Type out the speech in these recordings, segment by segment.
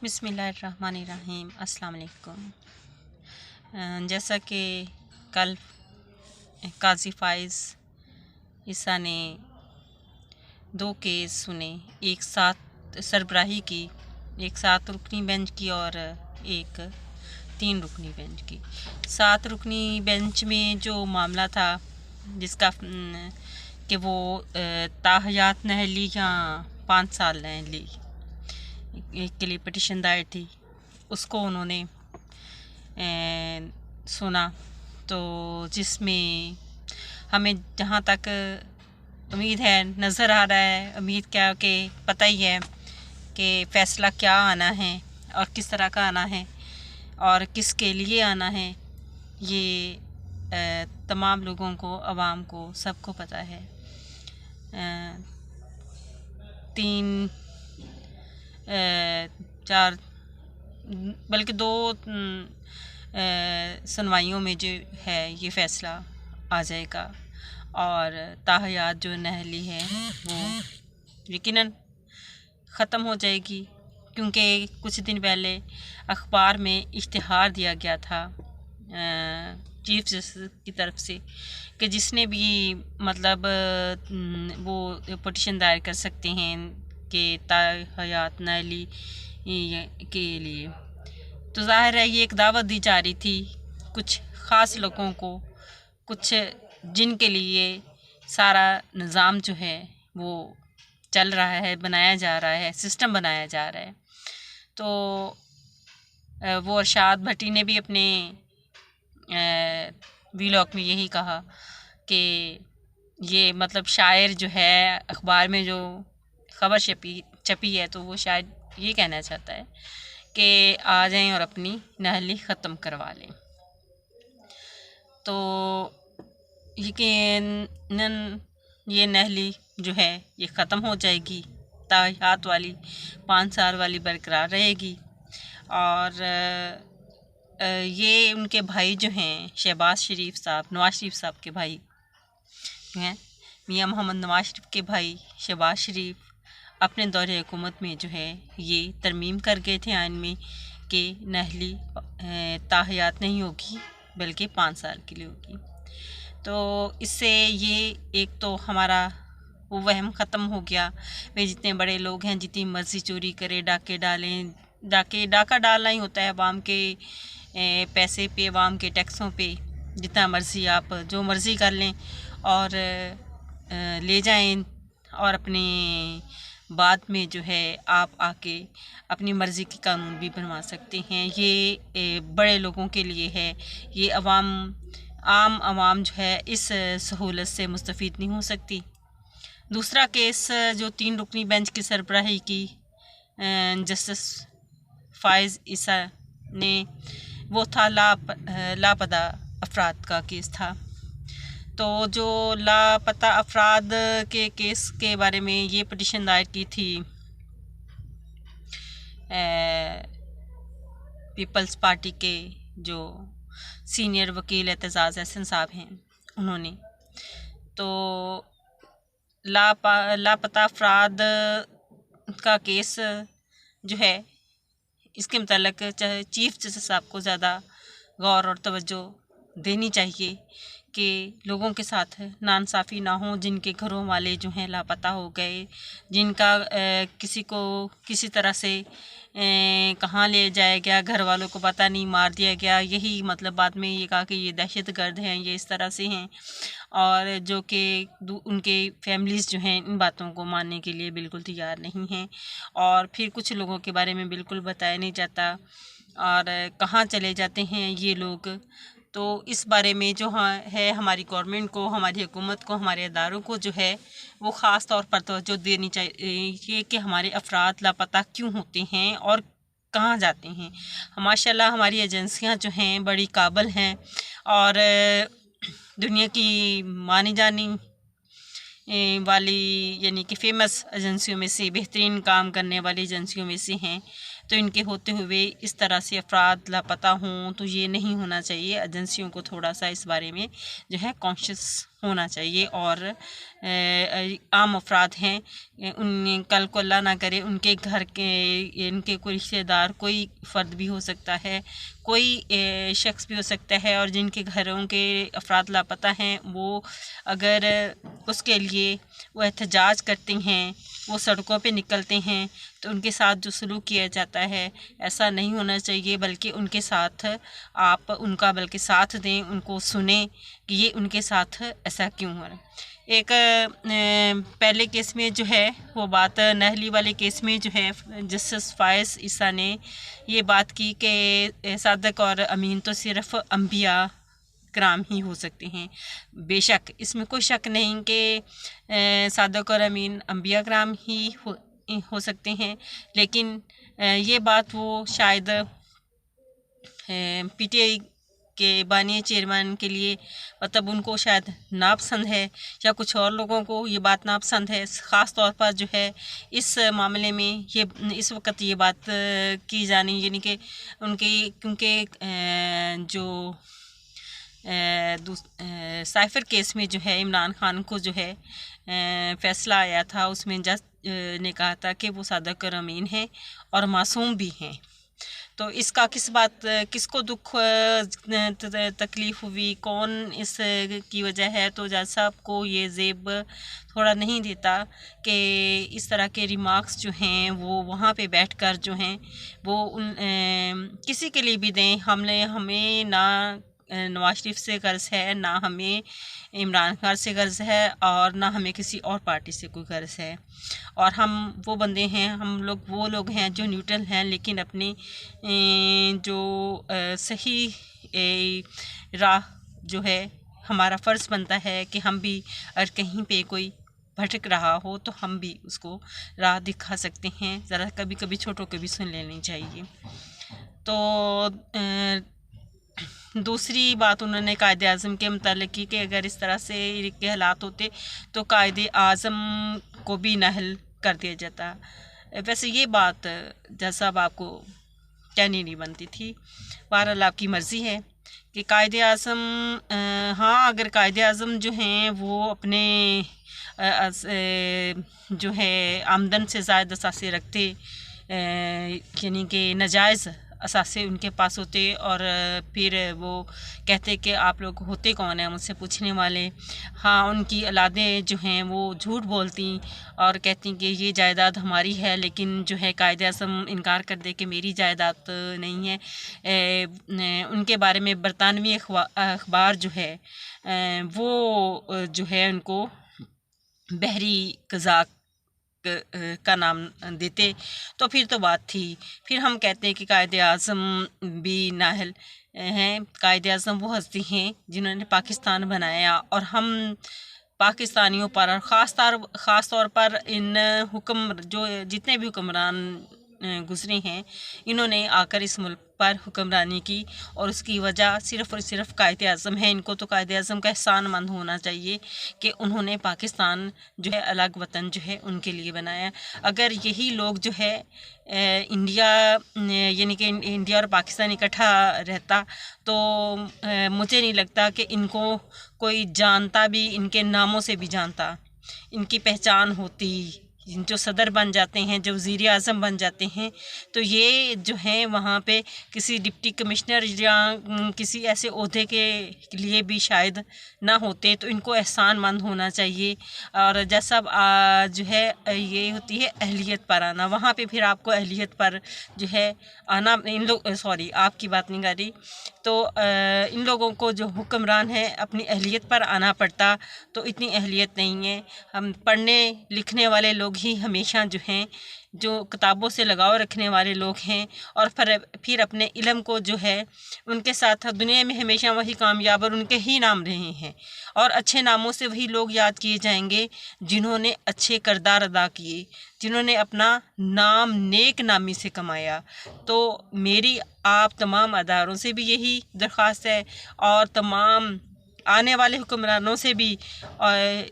बिस्मिल्लाहिर्रहमानिर्रहीम अस्सलाम वालेकुम। जैसा कि कल काजी फाइज़ ईसा ने 2 केस सुने, एक 7 सरबराही की, एक 7 रुकनी बेंच की और एक 3 रुकनी बेंच की। 7 रुकनी बेंच में जो मामला था जिसका कि वो ताहयात नहली या 5 साल नहली के लिए पटिशन दायर थी, उसको उन्होंने सुना। तो जिसमें हमें जहाँ तक उम्मीद है, नज़र आ रहा है, उम्मीद क्या कि पता ही है कि फ़ैसला क्या आना है और किस तरह का आना है और किसके लिए आना है, ये तमाम लोगों को, आवाम को, सबको पता है। 3 4 बल्कि 2 सुनवाइयों में जो है ये फ़ैसला आ जाएगा और ताहयात जो नहली है वो यकीनन ख़त्म हो जाएगी, क्योंकि कुछ दिन पहले अखबार में इश्तिहार दिया गया था चीफ जस्टिस की तरफ से कि जिसने भी मतलब वो पटिशन दायर कर सकते हैं कि ताहयात नहली के लिए। तो ज़ाहिर है ये एक दावत दी जा रही थी कुछ ख़ास लोगों को, कुछ जिनके लिए सारा निज़ाम जो है वो चल रहा है, बनाया जा रहा है, सिस्टम बनाया जा रहा है। तो वो अरशाद भट्टी ने भी अपने वीलॉग में यही कहा कि ये मतलब शायर जो है अखबार में जो ख़बर छपी है तो वो शायद ये कहना चाहता है कि आ जाएं और अपनी नहली ख़त्म करवा लें। तो यकीनन ये नहली जो है ये ख़त्म हो जाएगी, ताहयात वाली 5 साल वाली बरकरार रहेगी। और ये उनके भाई जो हैं शहबाज शरीफ साहब, नवाज शरीफ साहब के भाई जो हैं, मियाँ मोहम्मद नवाज शरीफ के भाई शहबाज शरीफ अपने दौरे हुकूमत में जो है ये तरमीम कर गए थे आइन में कि नहली ताहयात नहीं होगी बल्कि 5 साल के लिए होगी। तो इससे ये एक तो हमारा वो वहम ख़त्म हो गया, वे जितने बड़े लोग हैं जितनी मर्ज़ी चोरी करें, डाके डालें, डाका डालना ही होता है अवाम के पैसे पे, अवाम के टैक्सों पे, जितना मर्ज़ी आप जो मर्ज़ी कर लें और ले जाएं और अपने बाद में जो है आप आके अपनी मर्ज़ी की कानून भी बनवा सकते हैं। ये बड़े लोगों के लिए है, ये आम आवाम जो है इस सहूलत से मुस्तफ़ीद नहीं हो सकती। दूसरा केस जो 3 रुकनी बेंच की सरबराही की जस्टिस फाइज़ ईसा ने, वो था लापता अफराद का केस था। तो जो लापता अफराद के केस के बारे में ये पटिशन दायर की थी पीपल्स पार्टी के जो सीनियर वकील एतजाज़ एहसन साहब हैं, उन्होंने। तो लापता अफराद का केस जो है इसके मतलब चीफ जस्टिस साहब को ज़्यादा गौर और तवज्जो देनी चाहिए कि लोगों के साथ नाइंसाफ़ी ना हो, जिनके घरों वाले जो हैं लापता हो गए, जिनका किसी को किसी तरह से कहाँ ले जाया गया, घर वालों को पता नहीं, मार दिया गया, यही मतलब बाद में ये कहा कि ये दहशतगर्द हैं, ये इस तरह से हैं, और जो कि उनके फैमिलीज़ जो हैं इन बातों को मानने के लिए बिल्कुल तैयार नहीं हैं। और फिर कुछ लोगों के बारे में बिल्कुल बताया नहीं जाता और कहाँ चले जाते हैं ये लोग। तो इस बारे में जो है हमारी गवर्नमेंट को, हमारी हुकूमत को, हमारे अदारों को जो है वो ख़ास तौर पर तवज्जो देनी चाहिए कि हमारे अफराद लापता क्यों होते हैं और कहाँ जाते हैं। माशाल्लाह हमारी एजेंसियां जो हैं बड़ी काबिल हैं और दुनिया की मानी जानी वाली यानी कि फ़ेमस एजेंसियों में से, बेहतरीन काम करने वाली एजेंसियों में से हैं। तो इनके होते हुए इस तरह से अफराद लापता हों तो ये नहीं होना चाहिए। एजेंसियों को थोड़ा सा इस बारे में जो है कॉन्शियस होना चाहिए। और आम अफराद हैं उन कल को अल्लाह ना करे उनके घर के इनके कोई रिश्तेदार कोई फ़र्द भी हो सकता है, कोई शख्स भी हो सकता है, और जिनके घरों के अफराद लापता हैं वो अगर उसके लिए वो एहतजाज करते हैं, वो सड़कों पे निकलते हैं, तो उनके साथ जो सलूक किया जाता है ऐसा नहीं होना चाहिए, बल्कि उनके साथ आप उनका बल्कि साथ दें, उनको सुने कि ये उनके साथ ऐसा क्यों हो रहा है। एक पहले केस में जो है वो बात नहली वाले केस में जो है जस्टिस फायज़ ईसा ने ये बात की कि सादक और अमीन तो सिर्फ़ अंबिया कराम ही हो सकते हैं। बेशक इसमें कोई शक नहीं कि सादक और अमीन अंबिया कराम ही हो सकते हैं, लेकिन ये बात वो शायद पीटीआई के बानी चेयरमैन के लिए मतलब उनको शायद नापसंद है, या कुछ और लोगों को ये बात नापसंद है। ख़ास तौर पर जो है इस मामले में ये इस वक्त ये बात की जानी, यानी कि उनकी क्योंकि जो साइफ़र केस में जो है इमरान खान को जो है फ़ैसला आया था, उसमें जज ने कहा था कि वो सादक और अमीन हैं और मासूम भी हैं। तो इसका किसको दुख तकलीफ़ हुई, कौन इस की वजह है, तो जज साहब को ये ज़ेब थोड़ा नहीं देता कि इस तरह के रिमार्क्स जो हैं वो वहाँ पे बैठकर जो हैं वो किसी के लिए भी दें। हमें ना नवाज शरीफ से गर्ज़ है, ना हमें इमरान खान से गर्ज़ है, और ना हमें किसी और पार्टी से कोई गर्ज़ है। और हम वो बंदे हैं, हम लोग वो लोग हैं जो न्यूट्रल हैं, लेकिन अपनी जो सही राह जो है हमारा फ़र्ज़ बनता है कि हम भी अगर कहीं पे कोई भटक रहा हो तो हम भी उसको राह दिखा सकते हैं। ज़रा कभी कभी छोटों को भी सुन लेनी चाहिए। तो दूसरी बात उन्होंने कायदे आज़म के मुतालिक की कि अगर इस तरह से के हालात होते तो कायदे आज़म को भी नाअहल कर दिया जाता। वैसे ये बात जज साहब आपको कहनी नहीं बनती थी। बहरहाल आपकी मर्ज़ी है कि कायदे आज़म हाँ, अगर कायदे आज़म जो हैं वो अपने जो है आमदन से ज़ायद असासे रखते, यानी कि नाजायज़ असासे उनके पास होते, और फिर वो कहते कि आप लोग होते कौन हैं मुझसे पूछने वाले। हाँ, उनकी औलादें जो हैं वो झूठ बोलती और कहती कि ये जायदाद हमारी है, लेकिन जो है कायदे आज़म इनकार कर दे कि मेरी जायदाद नहीं है। उनके बारे में बरतानवी अखबार जो है वो जो है उनको बहरी कज़ाक का नाम देते, तो फिर तो बात थी। फिर हम कहते हैं कि कायदे आज़म भी नाअहल हैं। कायदे आज़म वो हस्ती हैं जिन्होंने पाकिस्तान बनाया, और हम पाकिस्तानियों पर और ख़ास तौर पर इन जो जितने भी हुक्मरान गुज़रे हैं, इन्होंने आकर इस मुल्क पर हुक्मरानी की, और उसकी वजह सिर्फ़ और सिर्फ कायदे आज़म है। इनको तो कायदे आज़म का एहसानमंद होना चाहिए कि उन्होंने पाकिस्तान जो है अलग वतन जो है उनके लिए बनाया। अगर यही लोग जो है इंडिया यानी कि इंडिया और पाकिस्तान इकट्ठा रहता तो मुझे नहीं लगता कि इनको कोई जानता भी, इनके नामों से भी जानता, इनकी पहचान होती। जो सदर बन जाते हैं, जो वज़ीर आज़म बन जाते हैं, तो ये जो हैं वहाँ पे किसी डिप्टी कमिश्नर या किसी ऐसे ओहदे के लिए भी शायद ना होते, तो इनको एहसानमंद होना चाहिए। और जैसा जो है ये होती है अहलियत पर आना, वहाँ पे फिर आपको अहलियत पर जो है आना, आपकी बात नहीं कर रही, तो इन लोगों को जो हुक्मरान है अपनी अहलियत पर आना पड़ता, तो इतनी अहलियत नहीं है। हम पढ़ने लिखने वाले लोग ही हमेशा जो हैं, जो किताबों से लगाव रखने वाले लोग हैं, और फिर अपने इल्म को जो है उनके साथ दुनिया में हमेशा वही कामयाब और उनके ही नाम रहे हैं, और अच्छे नामों से वही लोग याद किए जाएंगे जिन्होंने अच्छे किरदार अदा किए, जिन्होंने अपना नाम नेक नामी से कमाया। तो मेरी आप तमाम अदारों से भी यही दरख्वास्त है, और तमाम आने वाले हुक्मरानों से भी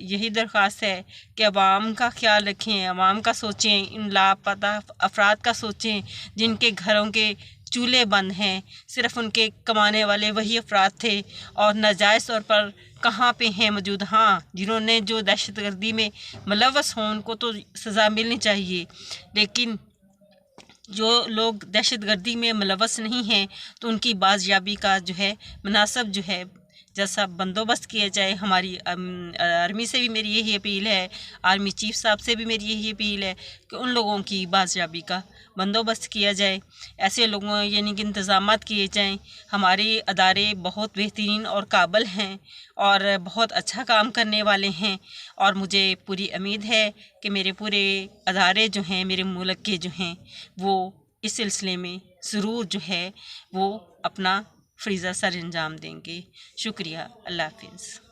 यही दरख्वास्त है कि अवाम का ख्याल रखें, अवाम का सोचें, इन लापता अफराद का सोचें जिनके घरों के चूल्हे बंद हैं, सिर्फ उनके कमाने वाले वही अफराद थे और नाजायज़ तौर पर कहाँ पे हैं मौजूद। हाँ, जिन्होंने जो दहशतगर्दी में मुलव्वस हों उनको तो सज़ा मिलनी चाहिए, लेकिन जो लोग दहशतगर्दी में मुलव्वस नहीं हैं तो उनकी बाजियाबी का जो है मुनासिब जो है जैसा बंदोबस्त किया जाए। हमारी आर्मी से भी मेरी यही अपील है, आर्मी चीफ साहब से भी मेरी यही अपील है कि उन लोगों की बाजियाबी का बंदोबस्त किया जाए, ऐसे लोगों यानी कि इंतज़ामात किए जाएं। हमारे अदारे बहुत बेहतरीन और काबिल हैं और बहुत अच्छा काम करने वाले हैं और मुझे पूरी उम्मीद है कि मेरे पूरे अदारे जो हैं मेरे मुल्क के जो हैं वो इस सिलसिले में ज़रूर जो है वो अपना फ़रीज़ा सर अंजाम देंगे। शुक्रिया। अल्लाह हाफ़िज़।